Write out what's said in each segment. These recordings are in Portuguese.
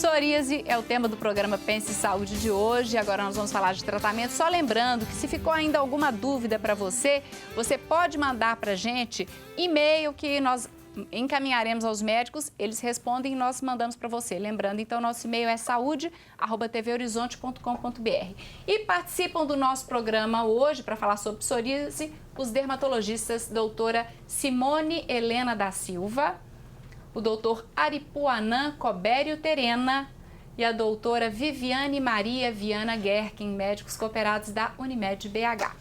Psoríase é o tema do programa Pense Saúde de hoje. Agora nós vamos falar de tratamento. Só lembrando que se ficou ainda alguma dúvida para você, você pode mandar para a gente e-mail que nós encaminharemos aos médicos, eles respondem e nós mandamos para você. Lembrando, então, nosso e-mail é saude@tvhorizonte.com.br. E participam do nosso programa hoje, para falar sobre psoríase, os dermatologistas doutora Simone Helena da Silva, o doutor Aripuanã Cobério Terena e a doutora Viviane Maria Viana Gerken, médicos cooperados da Unimed BH.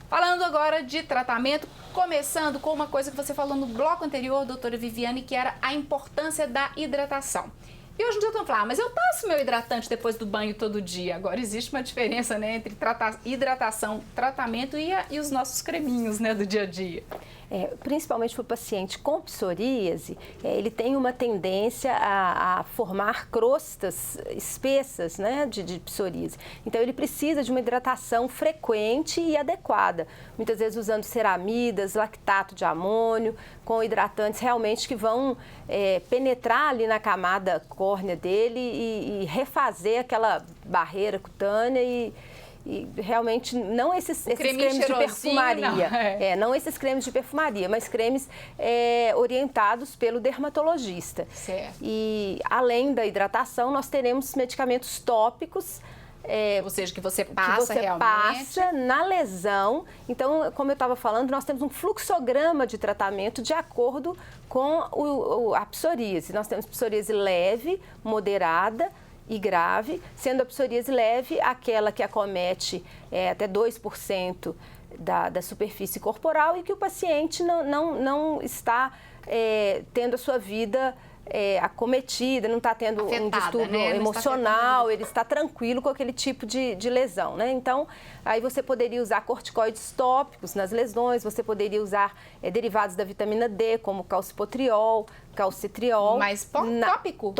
Falando agora de tratamento, começando com uma coisa que você falou no bloco anterior, doutora Viviane, que era a importância da hidratação. E hoje em dia estão falando, mas eu passo meu hidratante depois do banho todo dia. Agora existe uma diferença, né, entre hidratação, tratamento e os nossos creminhos, né, do dia a dia. Principalmente para o paciente com psoríase, ele tem uma tendência a formar crostas espessas, né, de psoríase. Então, ele precisa de uma hidratação frequente e adequada. Muitas vezes usando ceramidas, lactato de amônio, com hidratantes realmente que vão penetrar ali na camada córnea dele e refazer aquela barreira cutânea e realmente não esses cremes de perfumaria, não esses cremes de perfumaria, mas cremes orientados pelo dermatologista. Certo. E além da hidratação, nós teremos medicamentos tópicos, ou seja, que você passa na lesão. Então, como eu estava falando, nós temos um fluxograma de tratamento de acordo com a psoríase. Nós temos psoríase leve, moderada e grave, sendo a psoríase leve aquela que acomete até 2% da superfície corporal e que o paciente não está tendo a sua vida acometida, não está tendo afetada, um distúrbio emocional, ele está tranquilo com aquele tipo de lesão, né? Então, aí você poderia usar corticoides tópicos nas lesões, você poderia usar derivados da vitamina D, como calcipotriol, calcitriol. Mas tópico?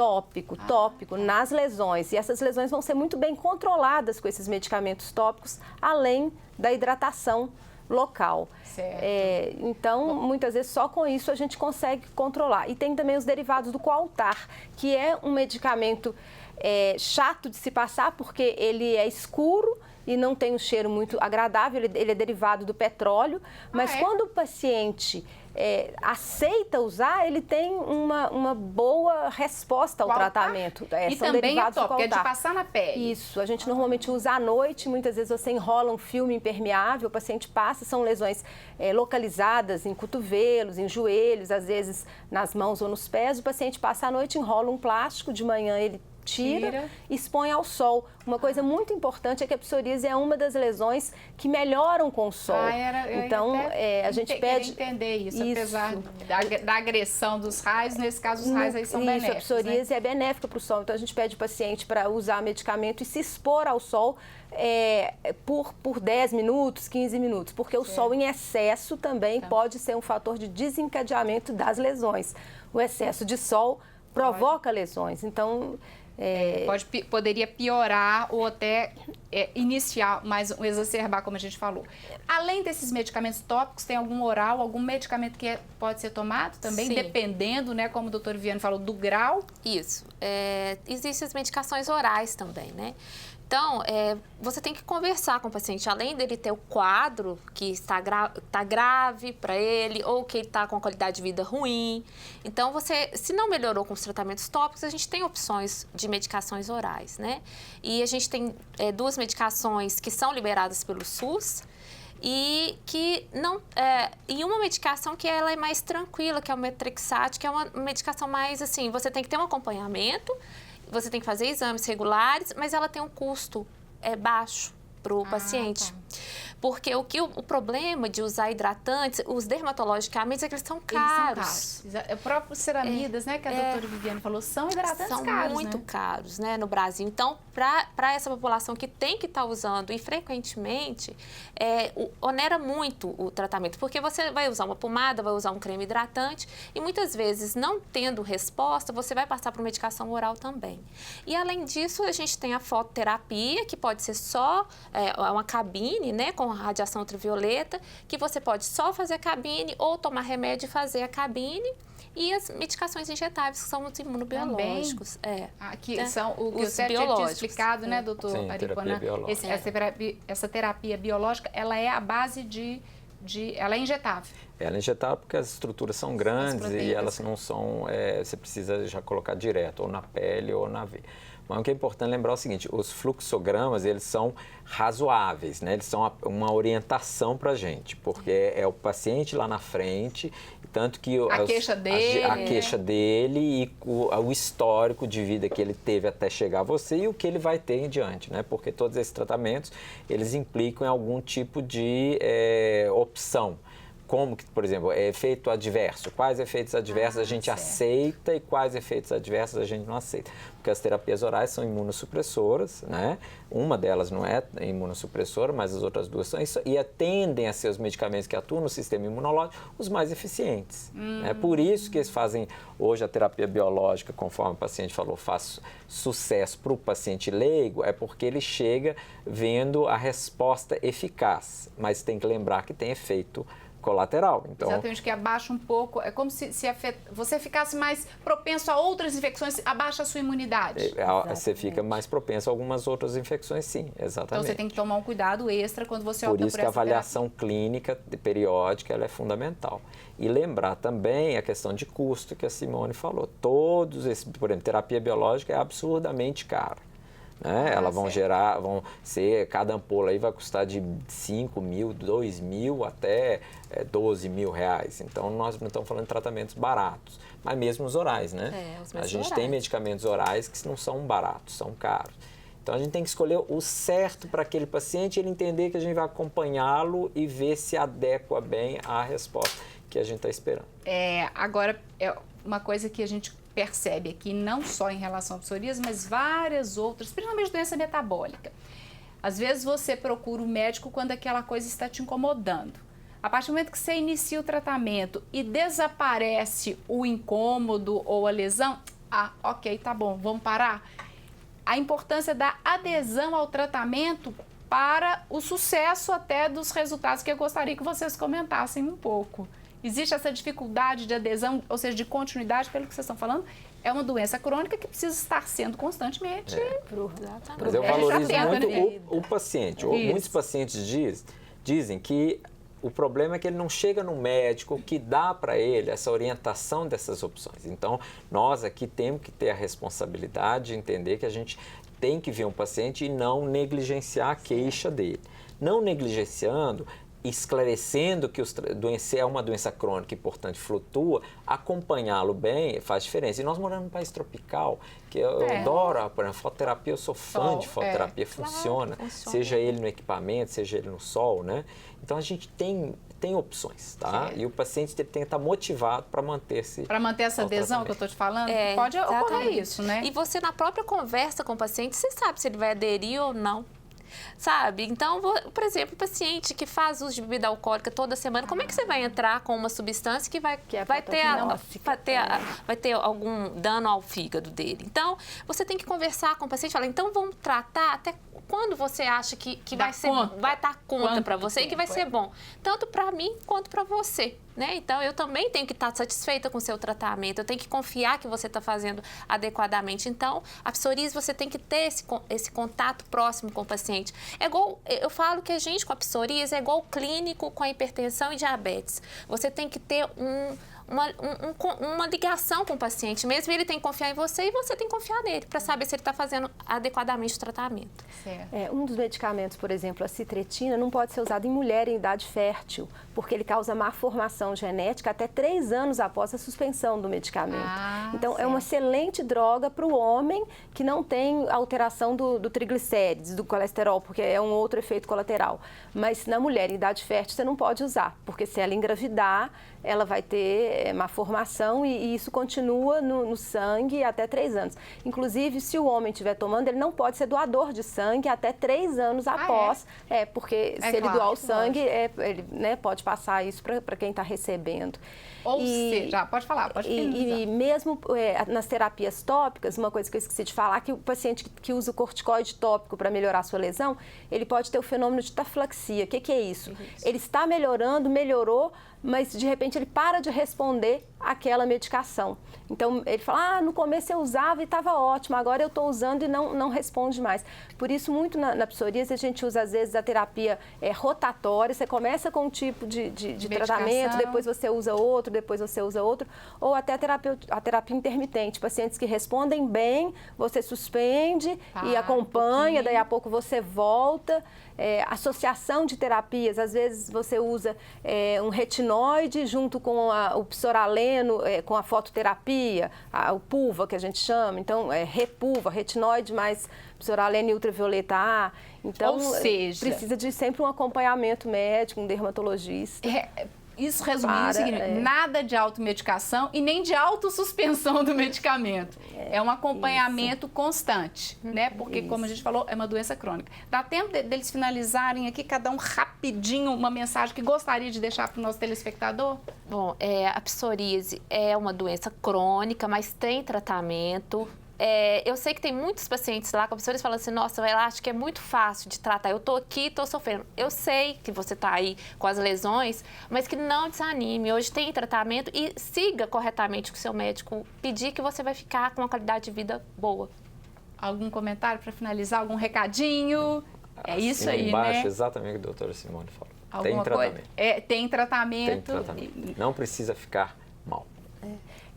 Tópico, nas lesões. E essas lesões vão ser muito bem controladas com esses medicamentos tópicos, além da hidratação local. Certo. Então, muitas vezes, só com isso a gente consegue controlar. E tem também os derivados do coaltar, que é um medicamento chato de se passar, porque ele é escuro e não tem um cheiro muito agradável, ele é derivado do petróleo, mas quando o paciente aceita usar, ele tem uma boa resposta ao tratamento. E também é tópico, é de passar na pele. Isso, a gente normalmente usa à noite, muitas vezes você enrola um filme impermeável, o paciente passa, são lesões localizadas em cotovelos, em joelhos, às vezes nas mãos ou nos pés, o paciente passa à noite, enrola um plástico, de manhã ele tira e expõe ao sol. Uma coisa muito importante é que a psoríase é uma das lesões que melhoram com o sol. Então, a gente pede entender isso, apesar da agressão dos raios, nesse caso os raios aí são benéficos. A psoríase é benéfica para o sol, então a gente pede ao paciente para usar medicamento e se expor ao sol por 10 minutos, 15 minutos, porque o sol em excesso também pode ser um fator de desencadeamento das lesões. O excesso de sol provoca lesões, então poderia piorar ou até iniciar, mais exacerbar, como a gente falou. Além desses medicamentos tópicos, tem algum oral, algum medicamento que pode ser tomado também, Sim. Dependendo, né, como o doutor Viviane falou, do grau? Isso. Existem as medicações orais também, né? Então, você tem que conversar com o paciente, além dele ter o quadro que está grave para ele ou que ele está com a qualidade de vida ruim. Então, se não melhorou com os tratamentos tópicos, a gente tem opções de medicações orais, né? E a gente tem 2 medicações que são liberadas pelo SUS e que não e uma medicação que ela é mais tranquila, que é o Metrexate, que é uma medicação mais assim, você tem que ter um acompanhamento. Você tem que fazer exames regulares, mas ela tem um custo baixo para o paciente. Tá. Porque o problema de usar hidratantes, os dermatologicamente, é que eles são caros. O próprio ceramidas, né, que a doutora Viviane falou, são hidratantes caros, São muito caros, né, no Brasil. Então, para essa população que tem que estar usando e frequentemente, onera muito o tratamento. Porque você vai usar uma pomada, vai usar um creme hidratante e muitas vezes, não tendo resposta, você vai passar por medicação oral também. E além disso, a gente tem a fototerapia, que pode ser só uma cabine, né, com radiação ultravioleta, que você pode só fazer a cabine ou tomar remédio e fazer a cabine. E as medicações injetáveis, que são os imunobiológicos. Que são o que você tinha explicado, né, doutor Aripuanã? Essa terapia biológica, ela é a base ela é injetável. Ela é injetável porque as estruturas são grandes e elas não são... você precisa já colocar direto, ou na pele ou na veia. Mas o que é importante lembrar é o seguinte, os fluxogramas, eles são razoáveis, né? Eles são uma orientação para a gente, porque é o paciente lá na frente, tanto que... A queixa dele e o histórico de vida que ele teve até chegar a você e o que ele vai ter em diante, né? Porque todos esses tratamentos, eles implicam em algum tipo de opção. Como que, por exemplo, é efeito adverso? Quais efeitos adversos a gente aceita e quais efeitos adversos a gente não aceita? Porque as terapias orais são imunossupressoras, né? Uma delas não é imunossupressora, mas as outras duas são isso, e tendem a ser os medicamentos que atuam no sistema imunológico os mais eficientes. É por isso que eles fazem hoje a terapia biológica, conforme o paciente falou, faz sucesso para o paciente leigo, é porque ele chega vendo a resposta eficaz, mas tem que lembrar que tem efeito colateral. Então, exatamente, que abaixa um pouco, é como se você ficasse mais propenso a outras infecções, abaixa a sua imunidade. Você fica mais propenso a algumas outras infecções, sim, exatamente. Então você tem que tomar um cuidado extra quando você opta por essa terapia. Por isso que a avaliação clínica periódica ela é fundamental. E lembrar também a questão de custo que a Simone falou. Todos esses, por exemplo, terapia biológica é absurdamente cara. Né? Elas vão ser, cada ampola aí vai custar de 5 mil, 2 mil até 12 mil reais. Então, nós não estamos falando de tratamentos baratos, mas mesmo os orais, né? A gente tem medicamentos orais que não são baratos, são caros. Então, a gente tem que escolher o certo para aquele paciente, ele entender que a gente vai acompanhá-lo e ver se adequa bem à resposta que a gente está esperando. Agora, uma coisa que a gente percebe aqui, não só em relação à psoríase, mas várias outras, principalmente doença metabólica. Às vezes você procura o médico quando aquela coisa está te incomodando. A partir do momento que você inicia o tratamento e desaparece o incômodo ou a lesão, ok, tá bom, vamos parar. A importância da adesão ao tratamento para o sucesso até dos resultados que eu gostaria que vocês comentassem um pouco. Existe essa dificuldade de adesão, ou seja, de continuidade, pelo que vocês estão falando, é uma doença crônica que precisa estar sendo constantemente... Mas eu valorizo muito o paciente. Muitos pacientes dizem que o problema é que ele não chega no médico que dá para ele essa orientação dessas opções. Então, nós aqui temos que ter a responsabilidade de entender que a gente tem que ver um paciente e não negligenciar a queixa dele. Não negligenciando, esclarecendo que é uma doença crônica e, portanto, flutua, acompanhá-lo bem faz diferença. E nós moramos num país tropical, que eu adoro, por exemplo, fototerapia, eu sou fã de fototerapia, funciona, seja ele no equipamento, seja ele no sol, né? Então, a gente tem opções, tá? Sim. E o paciente tem que estar motivado para manter-se... Para manter essa adesão que eu estou te falando, pode ocorrer isso, né? E você, na própria conversa com o paciente, você sabe se ele vai aderir ou não. Sabe? Então, por exemplo, o paciente que faz uso de bebida alcoólica toda semana, como é que você vai entrar com uma substância que vai ter algum dano ao fígado dele? Então, você tem que conversar com o paciente e falar, então vamos tratar até quando você acha que vai dar conta para você e que vai ser bom, tanto para mim quanto para você. Né? Então, eu também tenho que estar satisfeita com o seu tratamento, eu tenho que confiar que você está fazendo adequadamente. Então, a psoríase, você tem que ter esse contato próximo com o paciente. É igual, eu falo que a gente com a psoríase é igual o clínico com a hipertensão e diabetes. Você tem que ter uma ligação com o paciente, mesmo ele tem que confiar em você e você tem que confiar nele para saber se ele está fazendo adequadamente o tratamento. Um dos medicamentos, por exemplo, a citretina, não pode ser usado em mulher em idade fértil, porque ele causa má formação genética até 3 anos após a suspensão do medicamento. Então, é uma excelente droga para o homem que não tem alteração do triglicérides, do colesterol, porque é um outro efeito colateral. Mas na mulher em idade fértil você não pode usar, porque se ela engravidar, ela vai ter má formação e isso continua no sangue até 3 anos. Inclusive, se o homem estiver tomando, ele não pode ser doador de sangue até 3 anos após. Porque se ele doar o sangue, ele pode passar isso para quem está recebendo. Ou seja, pode falar, pode finalizar. E mesmo nas terapias tópicas, uma coisa que eu esqueci de falar, que o paciente que usa o corticoide tópico para melhorar a sua lesão, ele pode ter o fenômeno de tafilaxia. O que é isso? Ele está melhorando, melhorou, mas de repente ele para de responder àquela medicação. Então ele fala, no começo eu usava e estava ótimo, agora eu estou usando e não responde mais. Por isso, muito na psoríase, a gente usa às vezes a terapia rotatória, você começa com um tipo de tratamento, depois você usa outro, depois você usa outro, ou até a terapia intermitente, pacientes que respondem bem, você suspende e acompanha, daí a pouco você volta. Associação de terapias, às vezes você usa um retinoide junto com o psoraleno, com a fototerapia, o PUVA que a gente chama, então repulva, retinoide mais psoraleno e ultravioleta A. Então, ou seja, precisa de sempre um acompanhamento médico, um dermatologista. Isso resumindo o seguinte, nada de automedicação e nem de autossuspensão do medicamento. É um acompanhamento constante, né? Porque, como a gente falou, é uma doença crônica. Dá tempo deles finalizarem aqui, cada um rapidinho, uma mensagem que gostaria de deixar para o nosso telespectador? Bom, a psoríase é uma doença crônica, mas tem tratamento. Eu sei que tem muitos pacientes lá com psoríase falando assim, nossa, eu acho que é muito fácil de tratar, eu tô aqui, tô sofrendo. Eu sei que você tá aí com as lesões, mas que não desanime. Hoje tem tratamento e siga corretamente o que o seu médico pedir, que você vai ficar com uma qualidade de vida boa. Algum comentário para finalizar? Algum recadinho? É isso aí, embaixo, né? Exatamente o que a doutora Simone falou. Alguma tem tratamento. Tem tratamento. Tem tratamento. Não precisa ficar mal.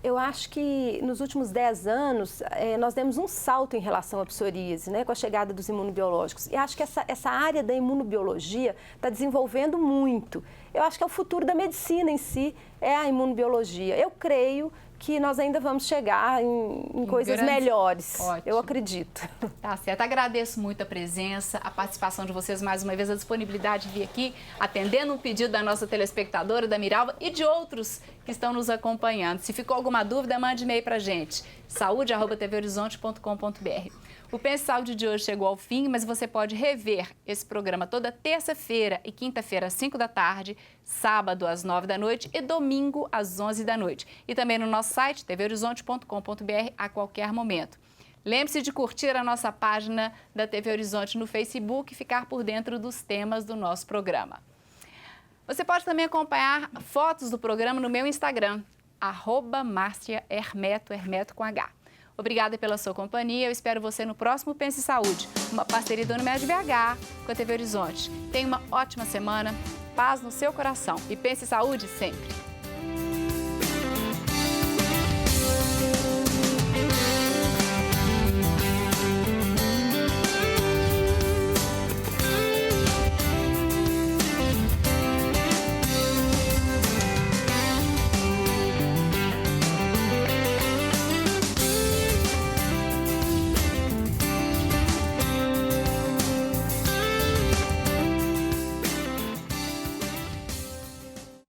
Eu acho que nos últimos 10 anos nós demos um salto em relação à psoríase, né, com a chegada dos imunobiológicos. E acho que essa área da imunobiologia está desenvolvendo muito. Eu acho que é o futuro da medicina em si, é a imunobiologia. Eu creio que nós ainda vamos chegar em coisas melhores. Ótimo. Eu acredito. Tá certo. Agradeço muito a presença, a participação de vocês mais uma vez, a disponibilidade de vir aqui, atendendo um pedido da nossa telespectadora, da Miralva, e de outros que estão nos acompanhando. Se ficou alguma dúvida, mande e-mail pra gente, saúde@tvhorizonte.com.br. O Pense Saúde de hoje chegou ao fim, mas você pode rever esse programa toda terça-feira e quinta-feira às 5 da tarde, sábado às 9 da noite e domingo às 11 da noite. E também no nosso site, tvhorizonte.com.br, a qualquer momento. Lembre-se de curtir a nossa página da TV Horizonte no Facebook e ficar por dentro dos temas do nosso programa. Você pode também acompanhar fotos do programa no meu Instagram, @MárciaHermeto, Hermeto com H. Obrigada pela sua companhia, eu espero você no próximo Pense Saúde, uma parceria da Unimed BH com a TV Horizonte. Tenha uma ótima semana, paz no seu coração e pense saúde sempre!